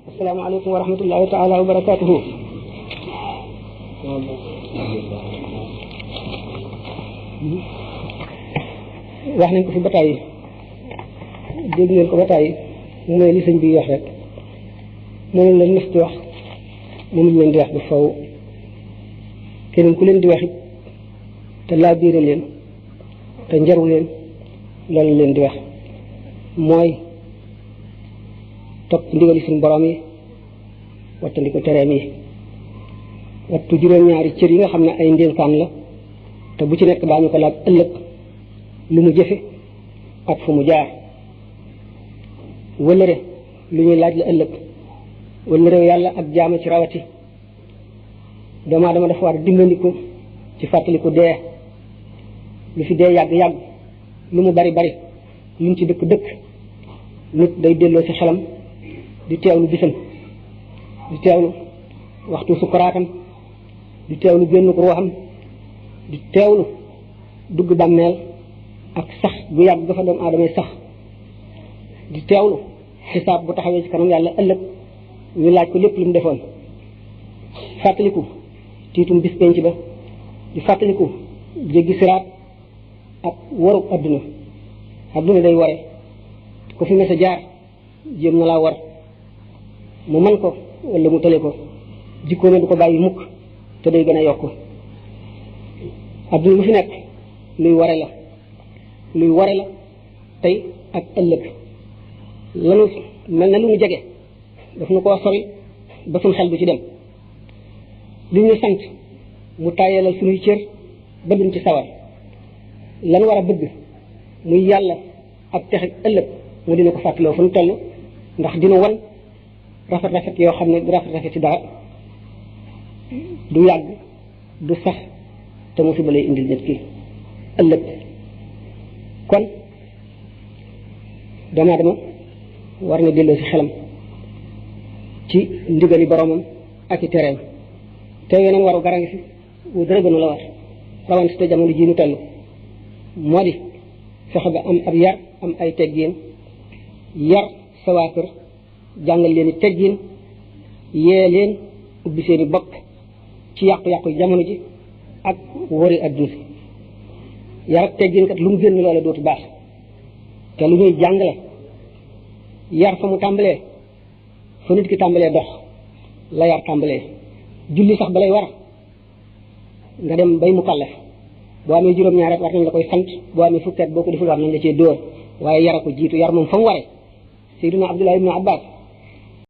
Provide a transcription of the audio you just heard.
asalaamaaleykum wa rahmatullahi taala wa barakatuhu. wax nañ ko fi ba tàyyi dégg ngeen ko ba tàyyi mooy li sëñ bi wax rek moom lañ nes di wax moom leen di wax ba faw keneen ku leen di wax it te laa biire leen te njaru leen loolu leen di wax mooy topp ndigali suñu borom yi wattandi ko tereem yi wattu juróom-ñaari cër yi nga xam ne ay ndénkaan la te bu ci nekk daañu ko laaj ëllëg lu mu jëfe ak fu mu jaar wëllëre lu ñuy laaj la ëllëg wëllëre yàlla ak jaama ci rawati doomu aadama dafa war dimbandiku ci fàttaliku dee lu fi dee yàgg-yàgg lu mu bari bari lu mu ci dëkk nit day delloo ci xelam di teewlu bisam di teewlu waxtu sukkuraatam di teewlu génn ko ruuxam di teewlu dugg bàmmeel ak sax bu yàgg dafa doomu aadama sax di teewlu xisaab bu taxawee ci kanam yàlla ëllëg ñu laaj ko lépp lu mu defoon fàttaliku tiitum bis penc ba di fàttaliku jéggi siraat ak warub adduna day ware ko fi mës a jaar jéem na laa war mu man ko wala mu tële ko jikkoo ne du ko bàyyi mukk te day gën a yokk adduna lu fi nekk luy ware la tey ak ëllëg lanu mel na lu mu jege daf na koo sori ba suñ xel du ci dem li ñu sant mu tàyyalal suñuy cër ba duñ ci sawar lan war a bëgg muy yàlla ak texe ëllëg mu dina ko fàttaloo fu ñu toll ndax dina wan rafet yoo xam ne du rafet ci dara du yàgg du sax te mu fi ba lay indil nit ki ëllëg kon doomu aadama war na delloo ci xelam ci ndigali boromam ak i tereem te yeneen waru gara ngi fi wu dara gënu la war rawante te jamono jii ñu toll moo di fexe ba am ab yar am ay teggin yar sa waa kër jàngal leen i teggin yee leen ubbi seen i bopp ci yàqu-yàqu jamono ji ak wari adduna si yar ak teggin kat lu mu génn loola dootu baax te lu ñuy jàngale yar fa mu tàmbalee fa nit ki tàmbalee dox la yar tàmbalee julli sax balay war nga dem bay mu kàllef boo amee juróom-ñaari at war nañ la koy sant boo amee fukki at boo ko deful war nañ la cee dóor waaye yara ko jiitu yar moom fa mu waree Seydina Abdullah ibn Abbas